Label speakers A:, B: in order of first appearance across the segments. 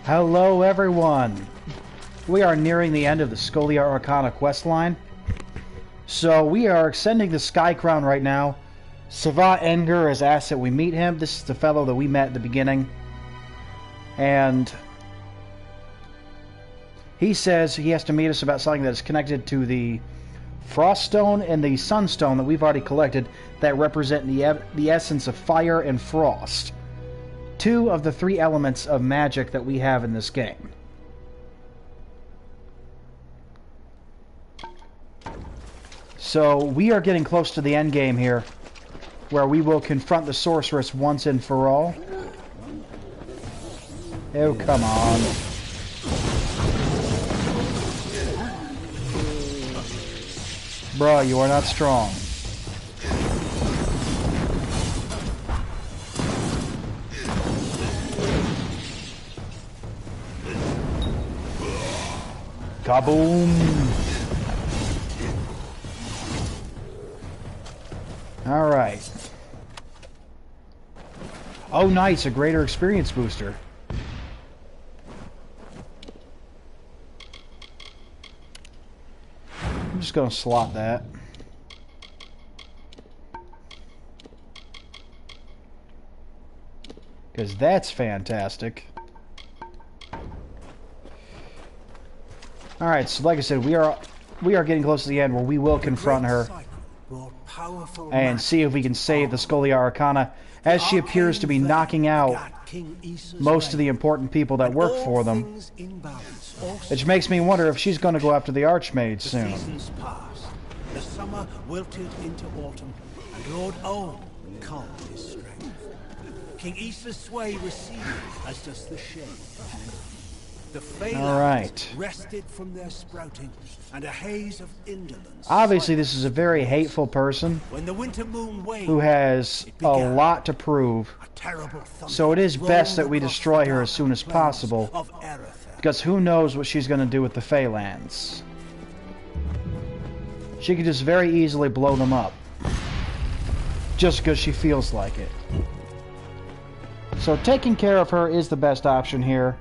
A: Hello everyone! We are nearing the end of the Scholia Arcana questline. So we are ascending the Sky Crown right now. Savant Enger has asked that we meet him. This is the fellow that we met at the beginning. And he says he has to meet us about something that is connected to the Froststone and the Sunstone that we've already collected that represent the essence of fire and frost. Two of the three elements of magic that we have in this game. So we are getting close to the end game here, where we will confront the sorceress once and for all. Oh, come on. Bruh, you are not strong. Kaboom! Alright. Oh, nice, a greater experience booster. I'm just gonna slot that. Because that's fantastic. Alright, so like I said, we are getting close to the end where we will confront her and see if we can save the Scholia Arcana, as she appears to be knocking out most of the important people that work for them. Which makes me wonder if she's going to go after the Archmage soon.
B: The summer wilted into autumn, and Lord Owen calmed his strength. King Isa's sway receded, as does the shade. The Phalanx rested from their sprouting, and a haze of indolence.
A: Obviously, this is a very hateful person
B: when the winter moon waned,
A: who has a lot to prove. So it is best that we destroy her as soon as possible, because who knows what she's going to do with the Phalanx. She could just very easily blow them up, just because she feels like it. So taking care of her is the best option here.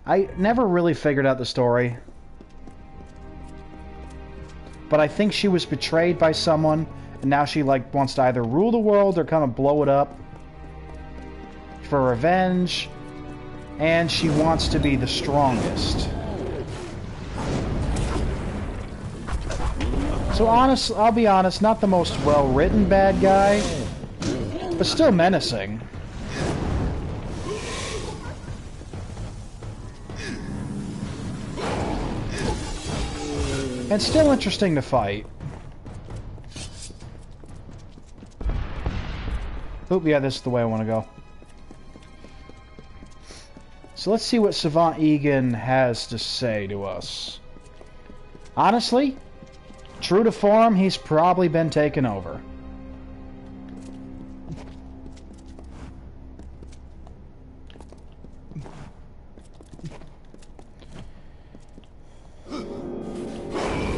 A: I never really figured out the story, but I think she was betrayed by someone, and now she like wants to either rule the world or kind of blow it up for revenge, and she wants to be the strongest. So honest, I'll be honest, not the most well-written bad guy, but still menacing. And still interesting to fight. Oop, yeah, this is the way I want to go. So let's see what Savant Egan has to say to us. Honestly, true to form, he's probably been taken over.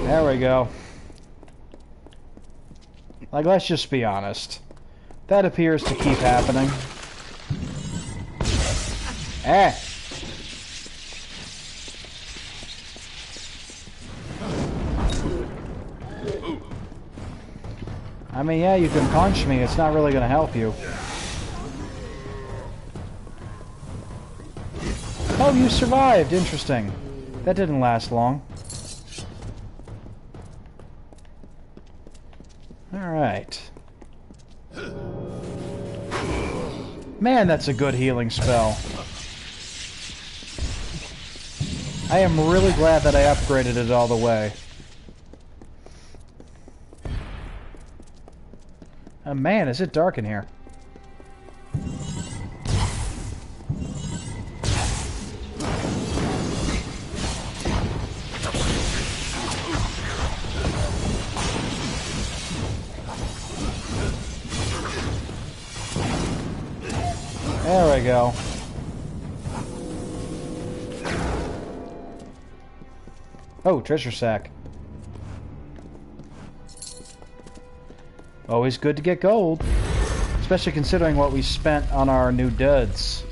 A: There we go. Like, let's just be honest. That appears to keep happening. Eh! I mean, yeah, you can punch me. It's not really going to help you. Oh, you survived. Interesting. That didn't last long. Alright. Man, that's a good healing spell. I am really glad that I upgraded it all the way. Oh man, is it dark in here? There we go. Oh, treasure sack. Always good to get gold. Especially considering what we spent on our new duds.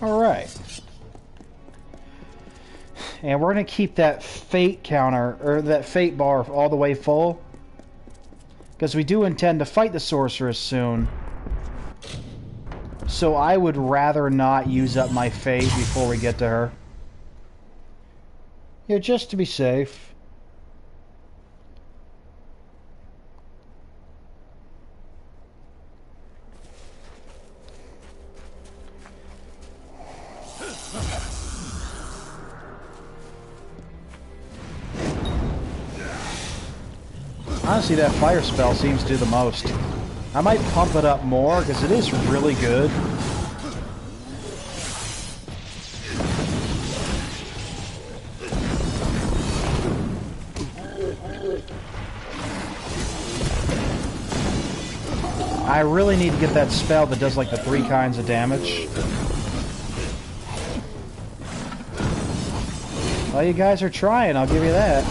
A: Alright. And we're going to keep that fate counter, or that fate bar all the way full. Because we do intend to fight the sorceress soon. So I would rather not use up my fate before we get to her. Yeah, just to be safe. Honestly, that fire spell seems to do the most. I might pump it up more, because it is really good. I really need to get that spell that does like the 3 kinds of damage. Well, you guys are trying, I'll give you that.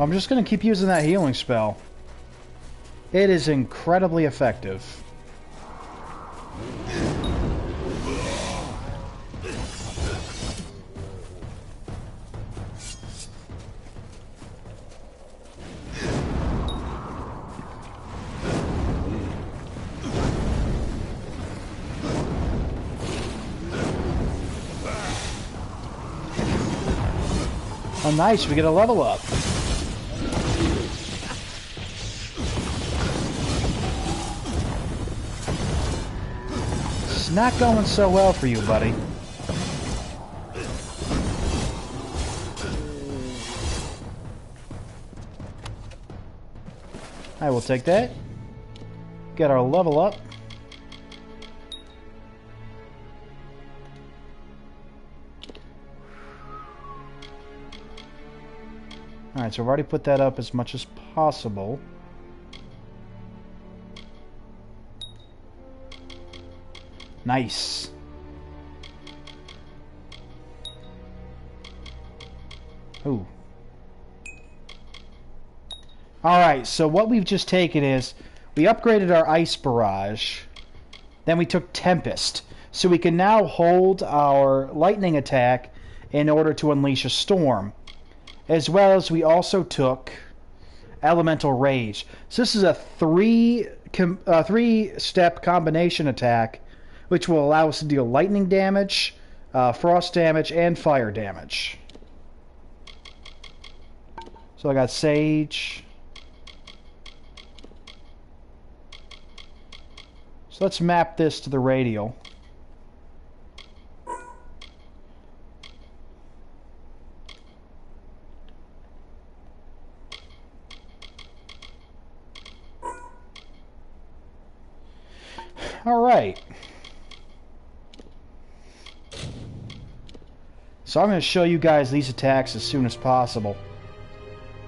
A: I'm just going to keep using that healing spell. It is incredibly effective. Oh, nice, we get a level up. It's not going so well for you, buddy. I will take that. Get our level up. Alright, so I've already put that up as much as possible. Nice. Ooh. Alright, so what we've just taken is, we upgraded our Ice Barrage, then we took Tempest. So we can now hold our lightning attack in order to unleash a storm. As well as we also took Elemental Rage. So this is a three-step combination attack, which will allow us to deal lightning damage, frost damage, and fire damage. So I got Sage. So let's map this to the radial. Alright. So I'm going to show you guys these attacks as soon as possible,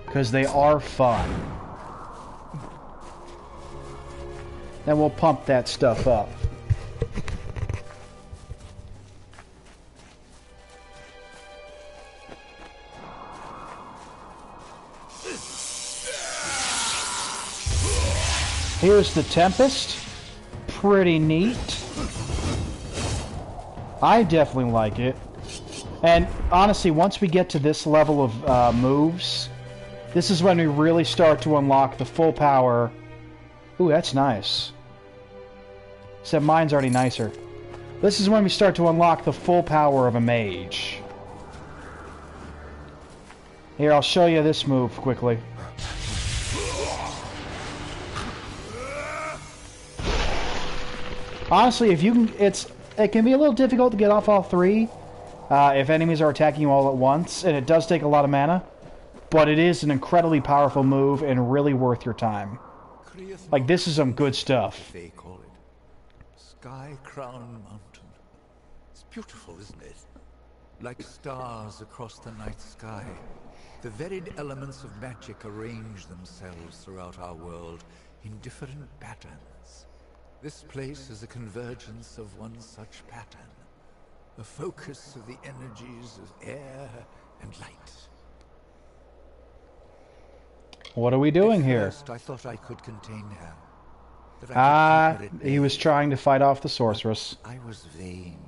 A: because they are fun. Then we'll pump that stuff up. Here's the Tempest. Pretty neat. I definitely like it. And honestly, once we get to this level of moves, this is when we really start to unlock the full power. Ooh, that's nice. Except mine's already nicer. This is when we start to unlock the full power of a mage. Here, I'll show you this move quickly. Honestly, if you can, it can be a little difficult to get off all three if enemies are attacking you all at once, and it does take a lot of mana, but it is an incredibly powerful move and really worth your time. Like, this is some good stuff.
C: They call it Sky Crown Mountain. It's beautiful, isn't it? Like stars across the night sky, the varied elements of magic arrange themselves throughout our world in different patterns. This place is a convergence of one such pattern, a focus of the energies of air and light.
A: What are we doing
C: At
A: here?
C: first, I thought I could contain her. That I could keep her at
A: He was
C: bay.
A: trying to fight off the sorceress.
C: I was vain.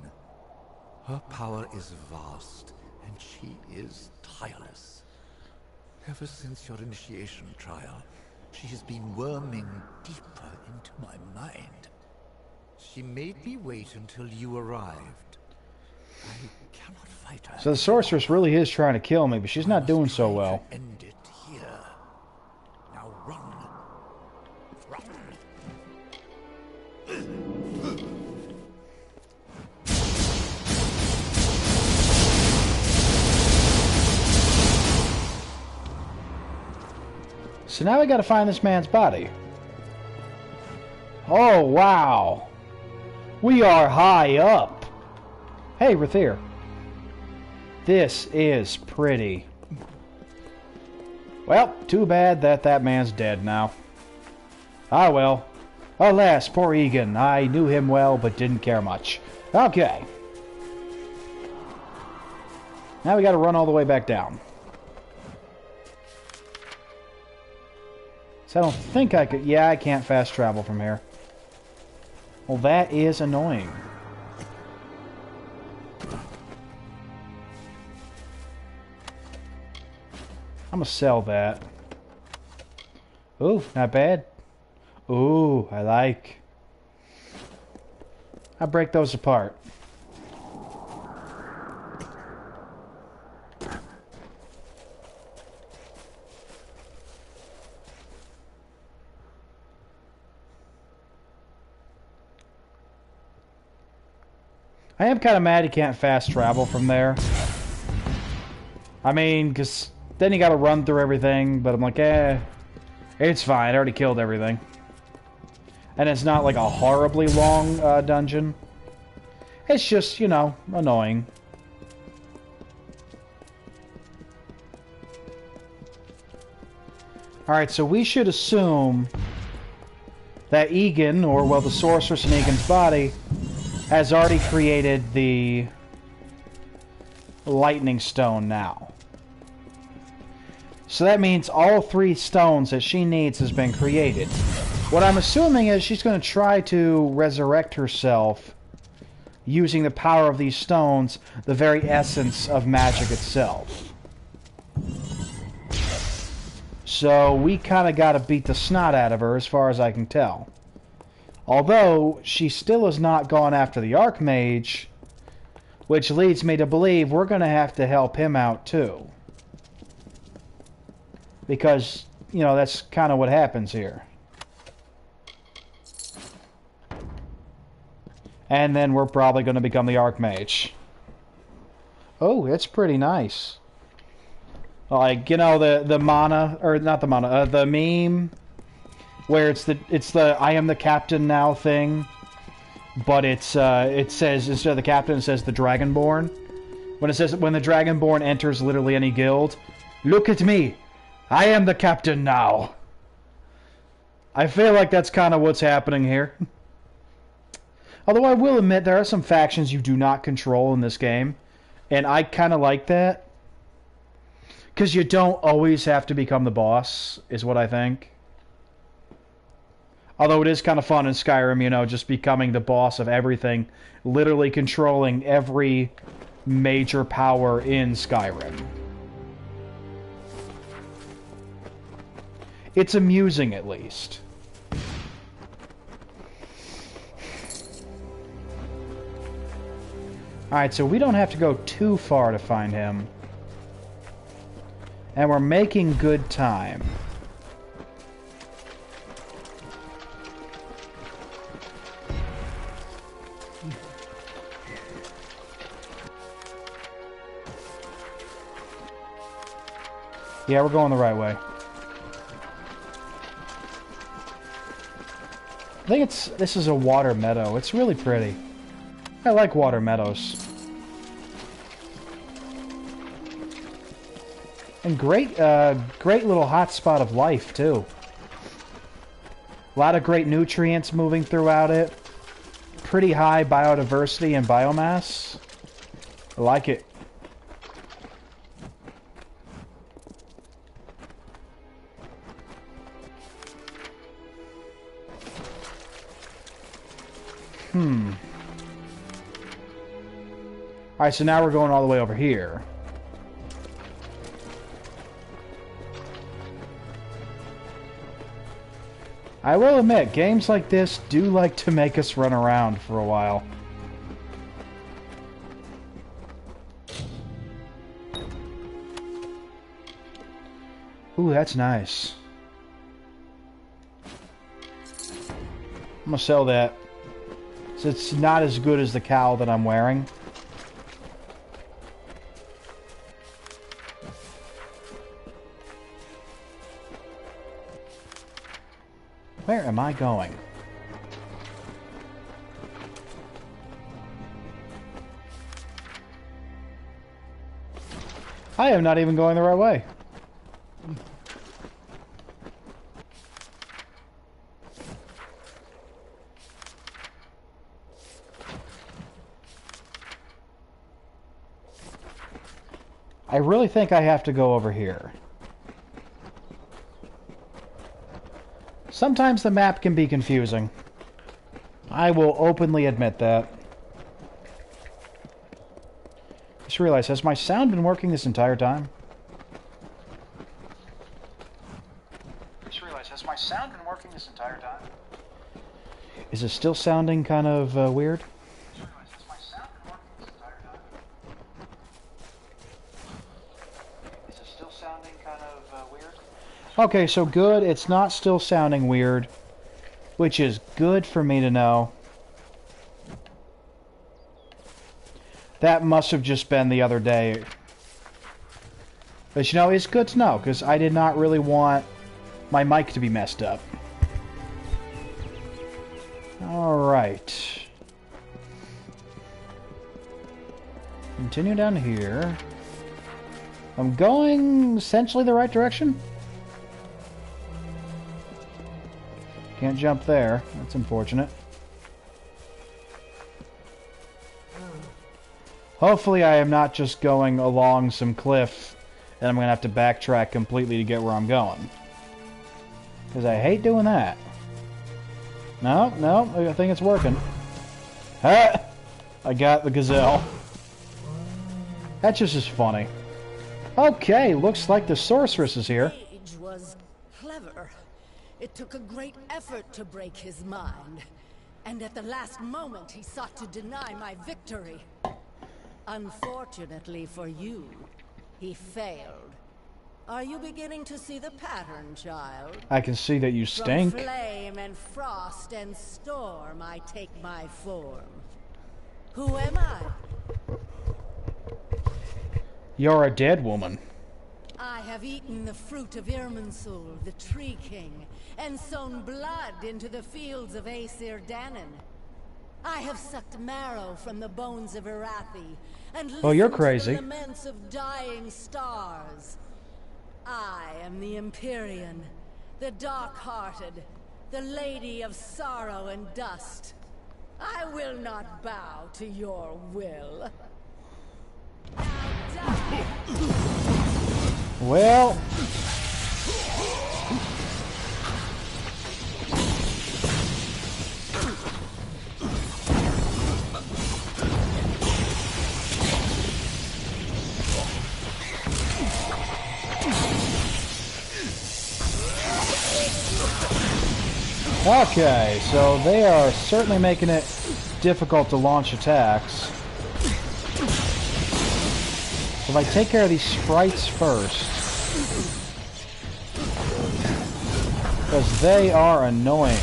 C: Her power is vast, and she is tireless. Ever since your initiation trial, she has been worming deeper into my mind. She made me wait until you arrived. I cannot fight her.
A: So the sorceress really is trying to kill me, but she's not doing so well.
C: End it here. Now run. Run.
A: So now we gotta find this man's body. Oh, wow. We are high up. Hey, Rathir. This is pretty. Well, too bad that that man's dead now. Ah, well. Alas, poor Egan. I knew him well, but didn't care much. Okay. Now we gotta run all the way back down. So I don't think I could... Yeah, I can't fast travel from here. Well, that is annoying. I'm gonna sell that. Ooh, not bad. Ooh, I like. I'll break those apart. I am kind of mad he can't fast travel from there. I mean, because then you got to run through everything, but I'm like, it's fine. I already killed everything. And it's not like a horribly long dungeon. It's just, you know, annoying. Alright, so we should assume that Egan, or, well, the sorceress in Egan's body, has already created the lightning stone now. So that means all 3 stones that she needs has been created. What I'm assuming is she's going to try to resurrect herself using the power of these stones, the very essence of magic itself. So we kind of got to beat the snot out of her as far as I can tell. Although, she still has not gone after the Archmage, which leads me to believe we're going to have to help him out too. Because, you know, that's kind of what happens here. And then we're probably going to become the Archmage. Oh, it's pretty nice. Like, you know, the mana, or not the mana, the meme... where it's the I am the captain now thing, but it says, instead of the captain, it says the Dragonborn. When it says, when the Dragonborn enters literally any guild, look at me, I am the captain now. I feel like that's kind of what's happening here. Although I will admit there are some factions you do not control in this game, and I kind of like that. Because you don't always have to become the boss, is what I think. Although it is kind of fun in Skyrim, you know, just becoming the boss of everything. Literally controlling every major power in Skyrim. It's amusing, at least. Alright, so we don't have to go too far to find him. And we're making good time. Yeah, we're going the right way. I think this is a water meadow. It's really pretty. I like water meadows. And great little hot spot of life, too. A lot of great nutrients moving throughout it. Pretty high biodiversity and biomass. I like it. Alright, so now we're going all the way over here. I will admit, games like this do like to make us run around for a while. Ooh, that's nice. I'm gonna sell that. So it's not as good as the cowl that I'm wearing. Where am I going? I am not even going the right way. I really think I have to go over here. Sometimes the map can be confusing. I will openly admit that. Just realized, has my sound been working this entire time? Just realized, has my sound been working this entire time? Is it still sounding kind of weird? Just realized, has my sound been working this entire time? Is it still sounding kind of weird? Okay, so good. It's not still sounding weird, which is good for me to know. That must have just been the other day. But you know, it's good to know, because I did not really want my mic to be messed up. Alright. Continue down here. I'm going essentially the right direction. Can't jump there. That's unfortunate. Hopefully I am not just going along some cliff and I'm going to have to backtrack completely to get where I'm going. Because I hate doing that. No, no, I think it's working. Ah! I got the gazelle. That just is funny. Okay, looks like the sorceress is here.
D: Mage was clever. It took a great effort to break his mind. And at the last moment he sought to deny my victory. Unfortunately for you, he failed. Are you beginning to see the pattern, child?
A: I can see that you stink.
D: From flame and frost and storm I take my form. Who am I?
A: You're a dead woman.
D: I have eaten the fruit of Irminsul, the Tree King, and sown blood into the fields of Aesir Danon. I have sucked marrow from the bones of Irathi, and
A: Oh, you're
D: listened
A: crazy.
D: to the laments of dying stars. I am the Empyrean, the dark-hearted, the Lady of Sorrow and Dust. I will not bow to your will. Now die!
A: Well... Okay, so they are certainly making it difficult to launch attacks. So if I take care of these sprites first, because they are annoying.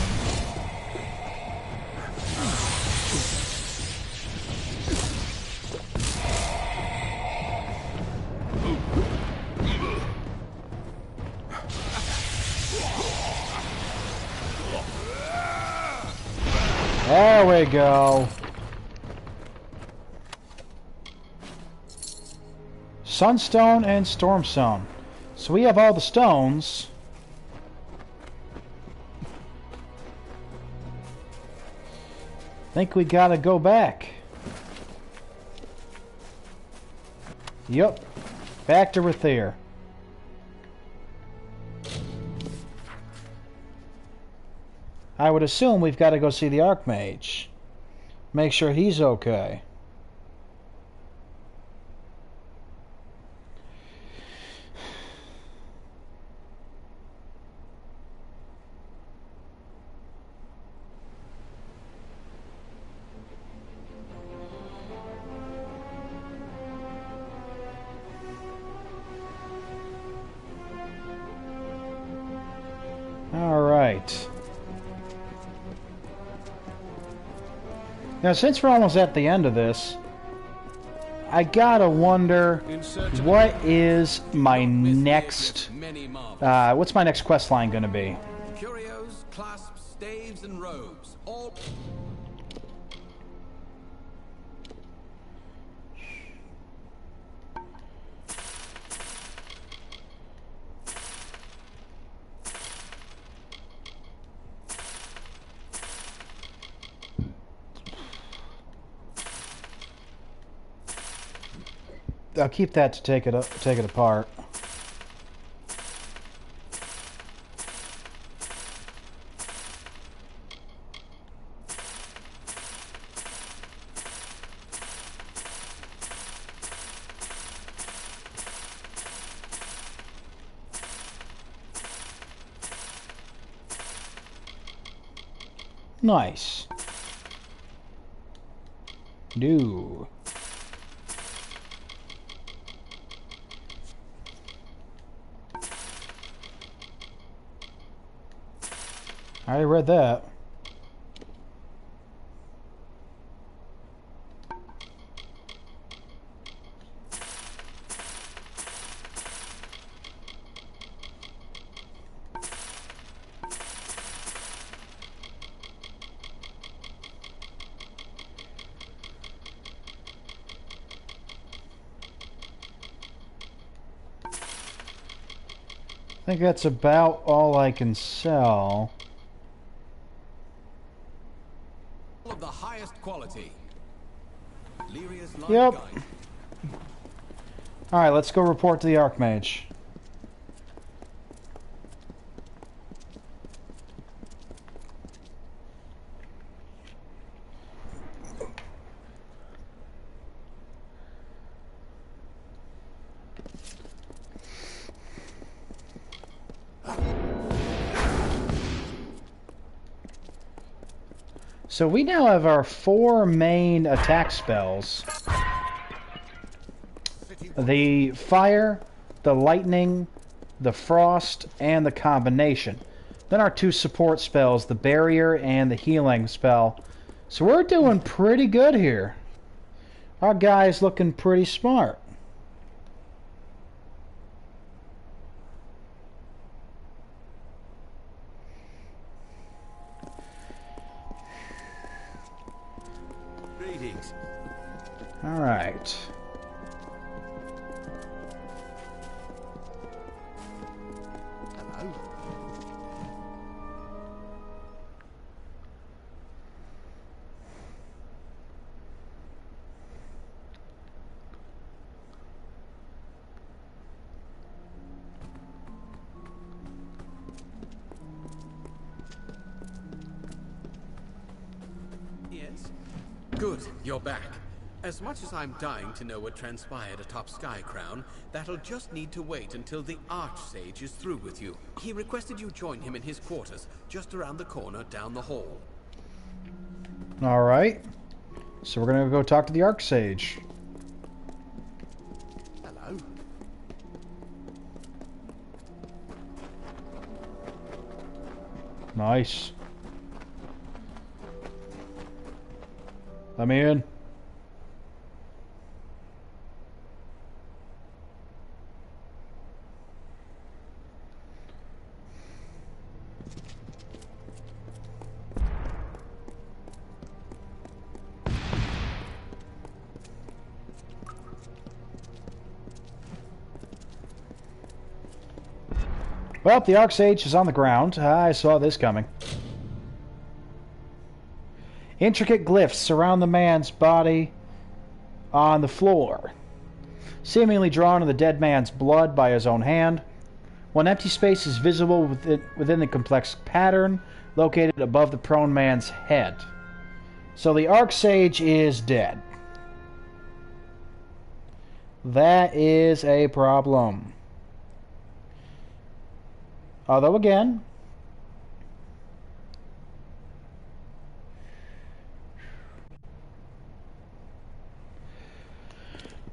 A: There we go. Sunstone and Stormstone. So we have all the stones. Think we gotta go back. Yep. Back to Rathir. I would assume we've got to go see the Archmage. Make sure he's okay. All right. Now, since we're almost at the end of this, I gotta wonder what is my next, what's my next quest line gonna be?
E: Curios, clasps, staves, and robes, all...
A: I'll keep that to take it apart. Nice. Do. I already read that. I think that's about all I can sell.
E: of the highest quality.
A: Yep. Alright, let's go report to the Archmage. So we now have our 4 main attack spells. The fire, the lightning, the frost, and the combination. Then our 2 support spells, the barrier and the healing spell. So we're doing pretty good here. Our guy's looking pretty smart. All right.
E: Hello.
F: Yes. Good, you're back. As much as I'm dying to know what transpired atop Skycrown, that'll just need to wait until the Archsage is through with you. He requested you join him in his quarters, just around the corner down the hall.
A: Alright. So we're gonna go talk to the Archsage.
F: Hello.
A: Nice. Let me in. Well, the Archsage is on the ground. I saw this coming. Intricate glyphs surround the man's body on the floor, seemingly drawn in the dead man's blood by his own hand. One empty space is visible within the complex pattern located above the prone man's head. So the Archsage is dead. That is a problem. Although again,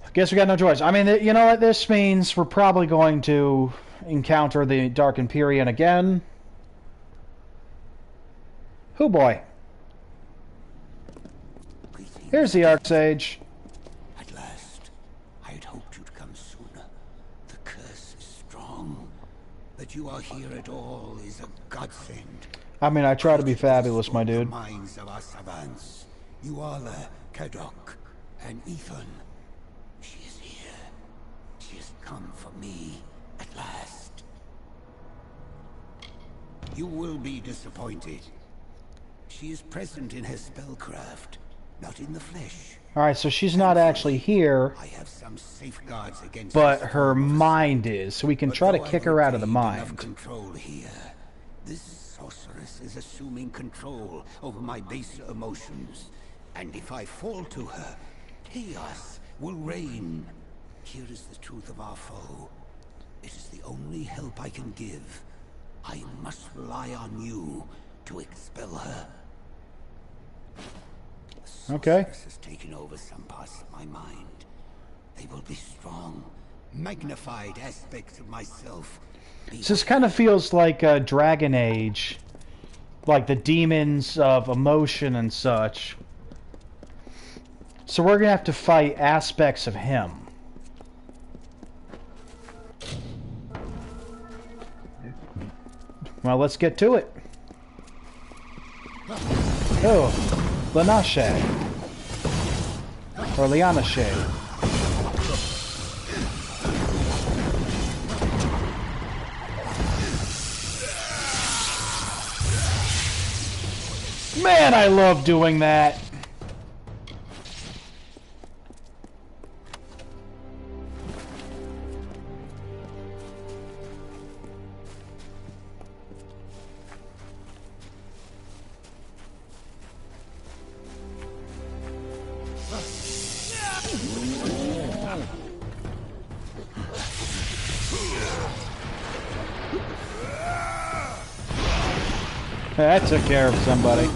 A: I guess we got no choice. I mean, you know what? This means we're probably going to encounter the Dark Empyrean again. Hoo boy. Here's the Archsage.
B: At last, I had hoped you'd come sooner. The curse is strong. That you are here at all is a godsend.
A: I mean, I try to be fabulous, my dude.
B: The minds of our savants, Yuala, Kadok, and Ethan. She is here. She has come for me at last. You will be disappointed. She is present in her spellcraft, not in the flesh.
A: Alright, so she's not actually here,
B: I have some safeguards against
A: but
B: this
A: her
B: form of
A: mind is, so we can try to
B: Though
A: kick
B: I've
A: her out of the
B: retained enough
A: mind.
B: control here. This sorceress is assuming control over my baser emotions, and if I fall to her, chaos will reign. Here is the truth of our foe. It is the only help I can give. I must rely on you to expel her. The
A: Okay.
B: sorceress has taken over some parts of my mind. They will be strong, magnified aspects of myself.
A: So this kind of feels like a Dragon Age. Like the demons of emotion and such. So we're going to have to fight aspects of him. Well, let's get to it. Oh, Lanashe. Or Lianashe. Man, I love doing that. That took care of somebody.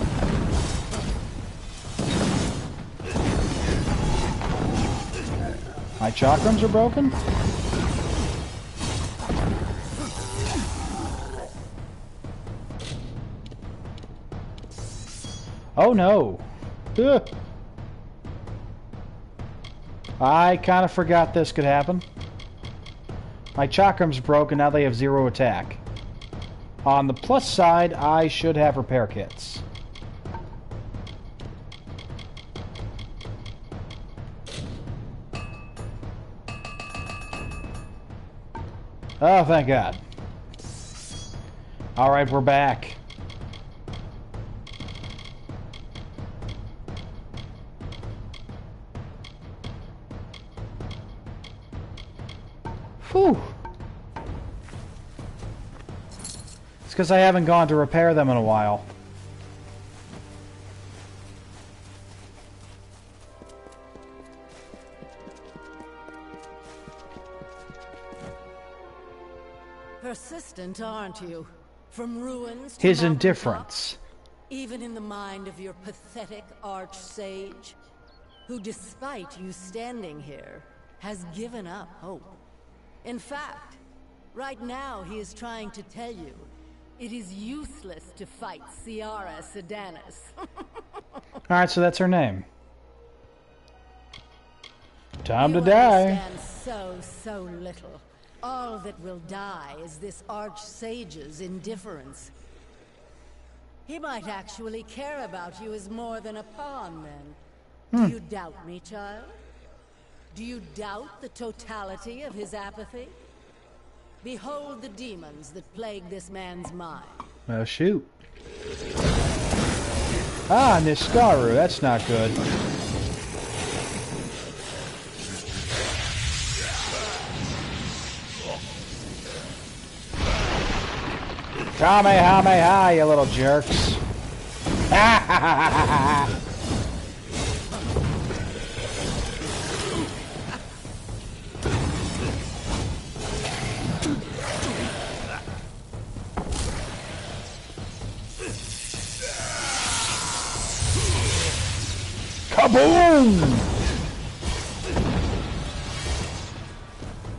A: My chakrams are broken? Oh no. Ugh. I kind of forgot this could happen. My chakrams broke and now they have 0 attack. On the plus side, I should have repair kits. Oh, thank God. Alright, we're back. Whew. It's because I haven't gone to repair them in a while.
D: Persistent, aren't you? From ruins to
A: His
D: mountaintop,
A: indifference.
D: even in the mind of your pathetic arch-sage, who despite you standing here, has given up hope. In fact, right now he is trying to tell you it is useless to fight Ciara Sedanis.
A: Alright, so that's her name. Time to
D: You
A: die.
D: understand so little. All that will die is this arch-sage's indifference. He might actually care about you as more than a pawn, then. Do you doubt me, child? Do you doubt the totality of his apathy? Behold the demons that plague this man's mind.
A: Oh, shoot. Ah, Niskaru. That's not good. Kamehameha, you little jerks. Kaboom!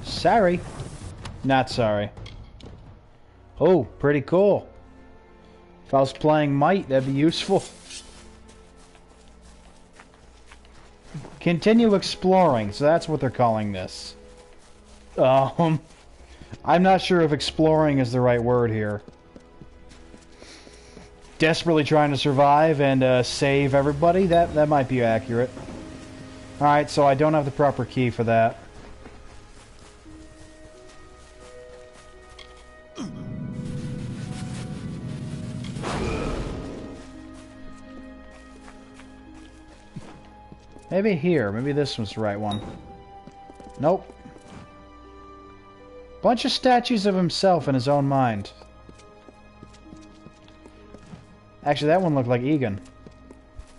A: Sorry. Not sorry. Oh, pretty cool. If I was playing Might, that'd be useful. Continue exploring, so that's what they're calling this. I'm not sure if exploring is the right word here. Desperately trying to survive and save everybody? That might be accurate. Alright, so I don't have the proper key for that. Maybe here. Maybe this was the right one. Nope. Bunch of statues of himself in his own mind. Actually, that one looked like Egan.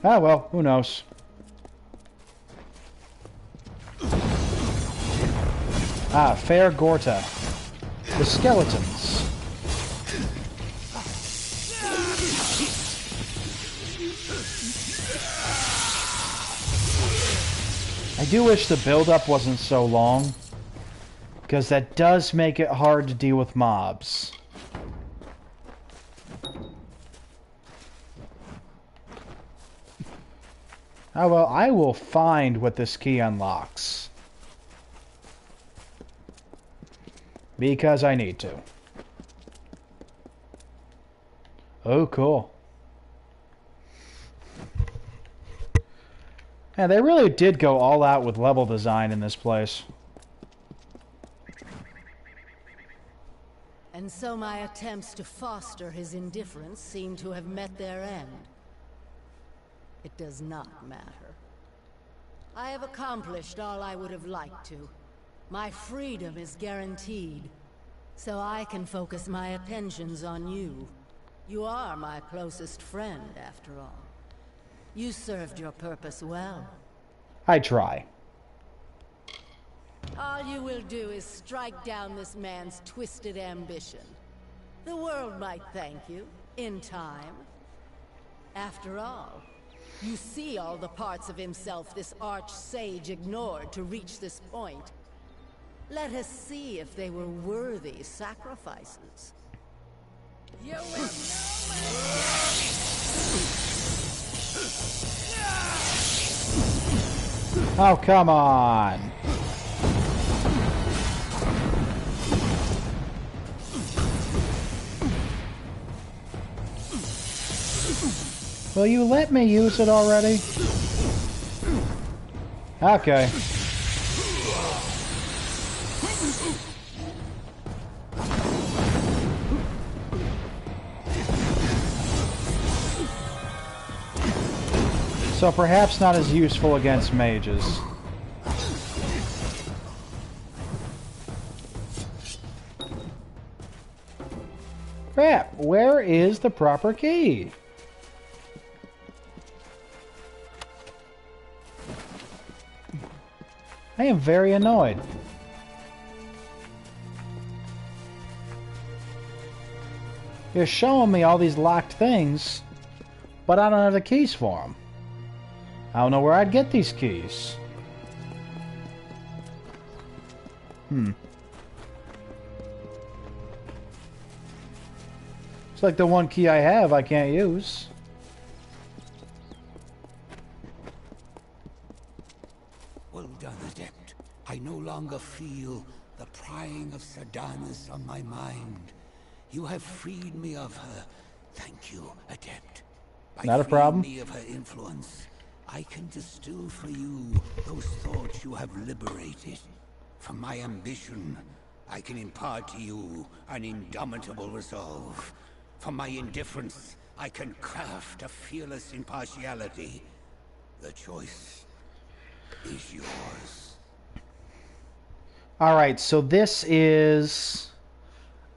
A: Ah, well, who knows. Ah, Fair Gorta. The skeletons. I do wish the build-up wasn't so long, because that does make it hard to deal with mobs. Oh well, I will find what this key unlocks. Because I need to. Oh, cool. Yeah, they really did go all out with level design in this place.
D: And so my attempts to foster his indifference seem to have met their end. It does not matter. I have accomplished all I would have liked to. My freedom is guaranteed, so I can focus my attentions on you. You are my closest friend, after all. You served your purpose well.
A: I try.
D: All you will do is strike down this man's twisted ambition. The world might thank you, in time. After all, you see all the parts of himself this arch-sage ignored to reach this point. Let us see if they were worthy sacrifices. You will
A: Oh, come on. Will you let me use it already? Okay. So perhaps not as useful against mages. Crap, where is the proper key? I am very annoyed. You're showing me all these locked things, but I don't have the keys for them. I don't know where I'd get these keys. It's like the one key I have I can't use.
B: Well done, Adept. I no longer feel the prying of Sardanis on my mind. You have freed me of her. Thank you, Adept. By
A: Not a problem.
B: freeing me of her influence, I can distill for you those thoughts you have liberated. From my ambition, I can impart to you an indomitable resolve. From my indifference, I can craft a fearless impartiality. The choice is yours.
A: Alright, so this is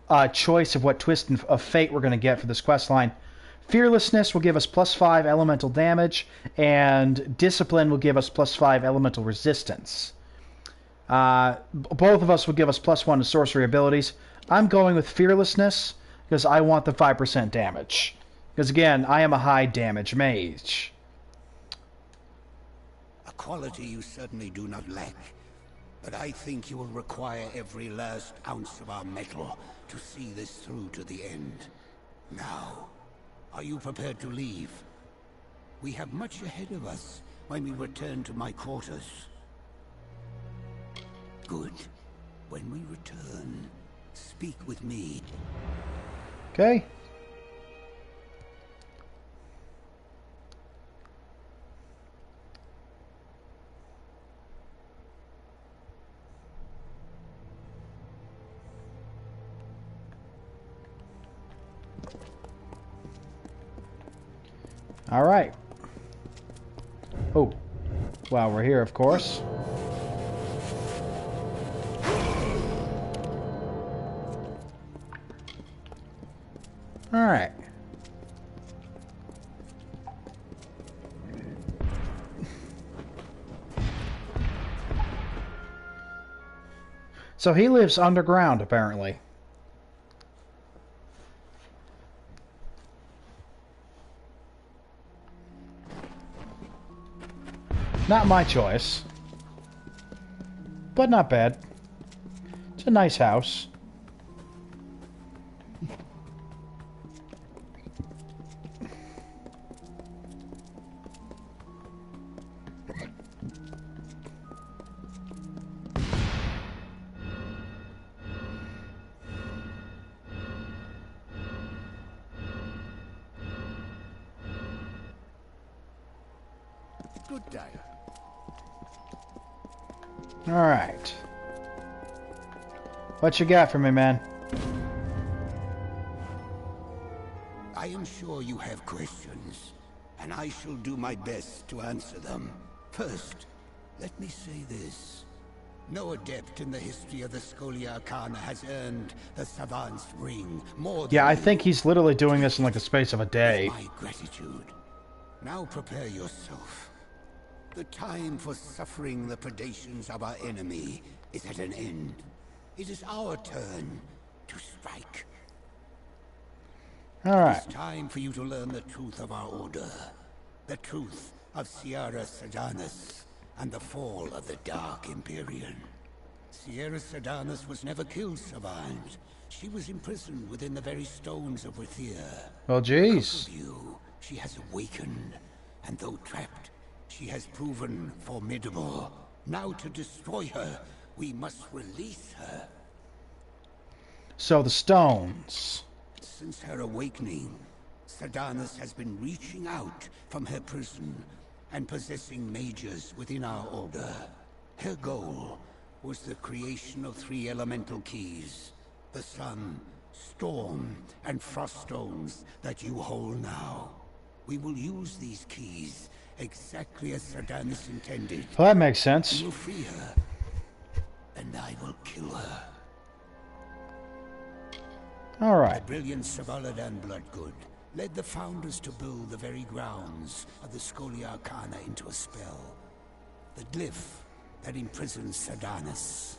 A: a choice of what twist of fate we're going to get for this quest line. Fearlessness will give us +5 elemental damage, and Discipline will give us +5 elemental resistance. Both of us will give us +1 to sorcery abilities. I'm going with Fearlessness because I want the 5% damage. Because again, I am a high damage mage.
G: quality you certainly do not lack. But I think you will require every last ounce of our metal to see this through to the end. Now, are you prepared to leave? We have much ahead of us when we return to my quarters. Good. When we return, speak with me.
A: Okay. All right. Oh, well, we're here, of course. All right. So he lives underground, apparently. Not my choice, but not bad. It's a nice house.
C: Good day.
A: All right. What you got for me, man?
G: I am sure you have questions, and I shall do my best to answer them. First, let me say this. No adept in the history of the Scholia Arcana has earned the Savant's Ring more than
A: Yeah, I
G: you.
A: think he's literally doing this in like the space of a day.
G: My gratitude. Now prepare yourself. The time for suffering the predations of our enemy is at an end. It is our turn to strike.
A: All right.
G: It's time for you to learn the truth of our order. The truth of Sierra Sedanus and the fall of the Dark Empyrean. Sierra Sedanus was never killed, Savant. She was imprisoned within the very stones of Rithia.
A: Well, jeez.
G: Because of you, she has awakened, and though trapped, she has proven formidable. Now to destroy her, we must release her.
A: So the stones.
G: Since her awakening, Sedanus has been reaching out from her prison and possessing mages within our order. Her goal was the creation of 3 elemental keys. The sun, storm, and frost stones that you hold now. We will use these keys exactly as Sedanus intended.
A: Well, that makes sense.
G: You will free her, and I will kill her.
A: All right.
G: The brilliant Sabaladan Bloodgood led the founders to build the very grounds of the Scholia Arcana into a spell. The glyph that imprisons Sedanus.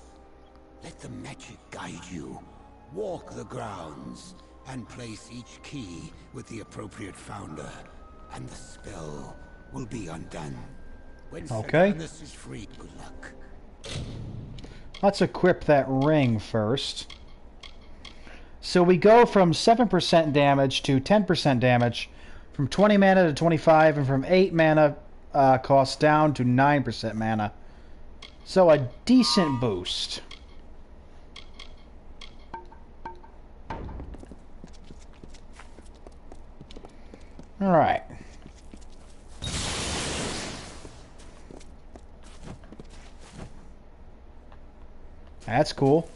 G: Let the magic guide you. Walk the grounds and place each key with the appropriate founder, and the spell will be undone. When
A: Okay.
G: Sedanus is free, good luck.
A: Let's equip that ring first. So we go from 7% damage to 10% damage, from 20 mana to 25, and from 8 mana cost down to 9% mana. So a decent boost. Alright. That's cool.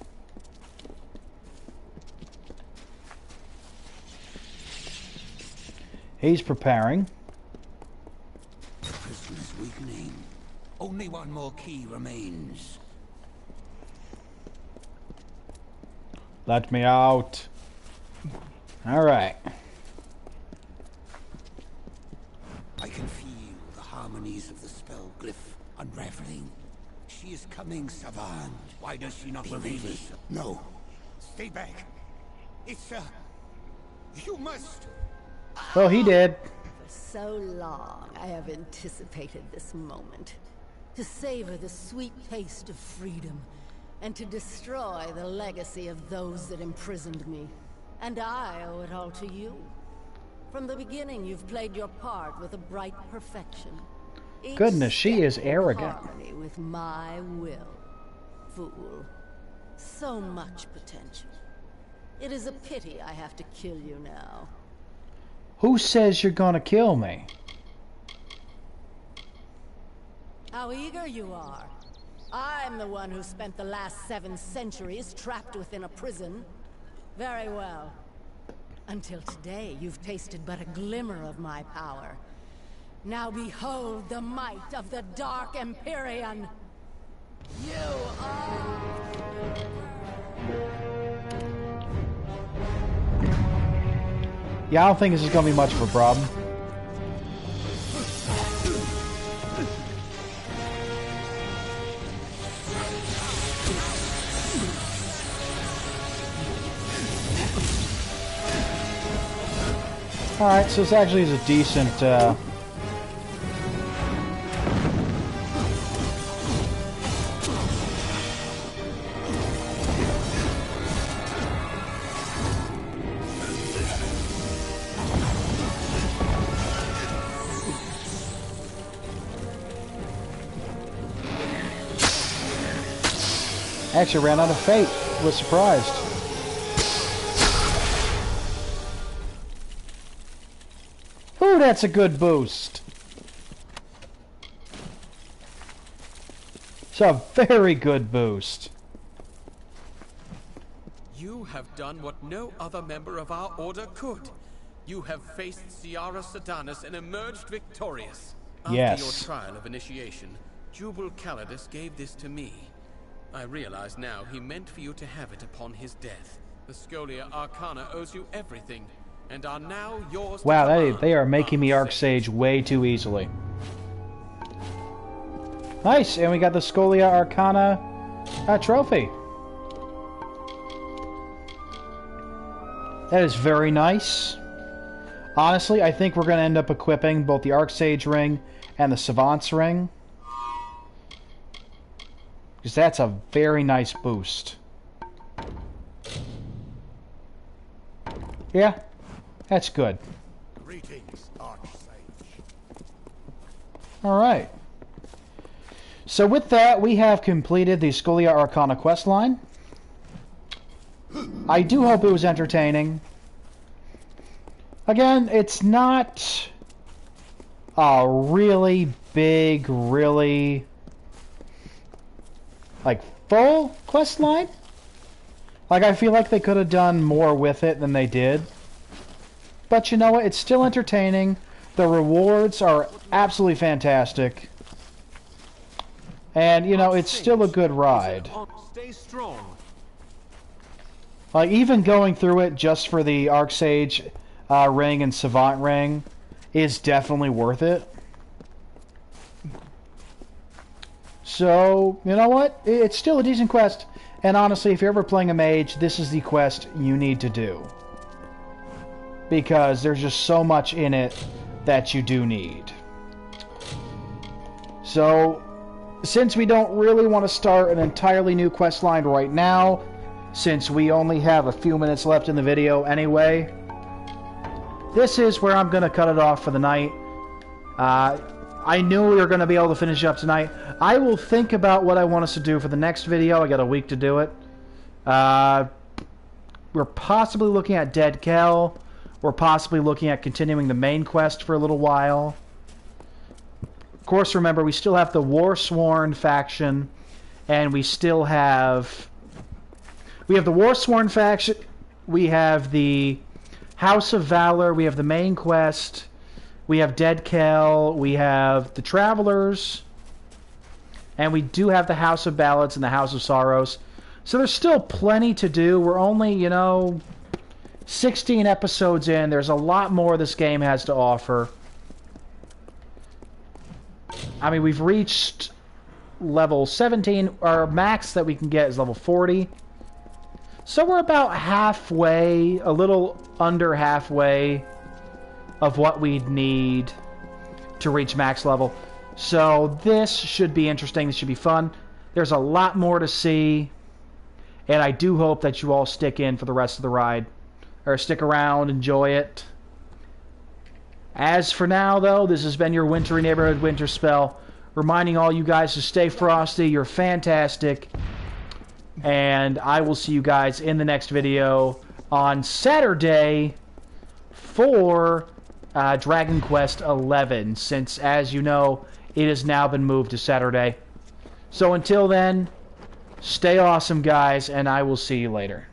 A: He's preparing.
G: The prison is weakening. Only one more key remains.
A: Let me out. Alright.
G: I can feel the harmonies of the spell glyph unraveling. She is coming, Savant. Why does she not remain? No. Stay back. It's you must.
A: Well, he did.
D: For so long, I have anticipated this moment. to savor the sweet taste of freedom, and to destroy the legacy of those that imprisoned me. And I owe it all to you. From the beginning, you've played your part with a bright perfection. Each
A: Goodness, she is
D: step in
A: arrogant.
D: harmony with my will. Fool. So much potential. It is a pity I have to kill you now.
A: Who says you're gonna kill me?
D: How eager you are. I'm the one who spent the last 7 centuries trapped within a prison. Very well. Until today, you've tasted but a glimmer of my power. Now behold the might of the Dark Empyrean. You are...
A: Yeah, I don't think this is gonna be much of a problem. Alright, so this actually is a decent, actually ran out of fate. Was surprised. Ooh, that's a good boost. It's a very good boost.
F: You have done what no other member of our order could. You have faced Ciara Sedanus and emerged victorious.
A: Yes.
F: After your trial of initiation, Jubal Calidus gave this to me. I realize now he meant for you to have it upon his death. The Scholia Arcana owes you everything, and are now yours to
A: Wow,
F: command.
A: they are making me Arcsage way too easily. Nice, and we got the Scholia Arcana trophy. That is very nice. Honestly, I think we're going to end up equipping both the Arcsage ring and the Savant's ring. Because that's a very nice boost. Yeah, that's good.
G: Greetings, Archsage.
A: Alright. So with that, we have completed the Scholia Arcana questline. I do hope it was entertaining. Again, it's not a really big, really like full questline. Like, I feel like they could have done more with it than they did. But you know what? It's still entertaining. The rewards are absolutely fantastic. And, you know, it's still a good ride.
E: Stay strong.
A: Like, even going through it just for the Arcsage ring and Savant ring is definitely worth it. So, you know what? It's still a decent quest. And honestly, if you're ever playing a mage, this is the quest you need to do. Because there's just so much in it that you do need. So, since we don't really want to start an entirely new quest line right now, since we only have a few minutes left in the video anyway, this is where I'm going to cut it off for the night. I knew we were going to be able to finish up tonight. I will think about what I want us to do for the next video. I got a week to do it. We're possibly looking at Dead Kel. We're possibly looking at continuing the main quest for a little while. Of course, remember, we still have the Warsworn faction, and we still have... We have the Warsworn faction, we have the House of Valor, we have the main quest, we have Dead Kel, we have the Travelers, and we do have the House of Ballads and the House of Sorrows. So there's still plenty to do. We're only, you know, 16 episodes in. There's a lot more this game has to offer. I mean, we've reached level 17. Our max that we can get is level 40. So we're about halfway, a little under halfway of what we'd need to reach max level. So this should be interesting. This should be fun. There's a lot more to see. And I do hope that you all stick in for the rest of the ride. Or stick around, enjoy it. As for now, though, this has been your Wintry Neighborhood Winterspell. Reminding all you guys to stay frosty. You're fantastic. And I will see you guys in the next video on Saturday for Dragon Quest XI. Since, as you know, it has now been moved to Saturday. So until then, stay awesome, guys, and I will see you later.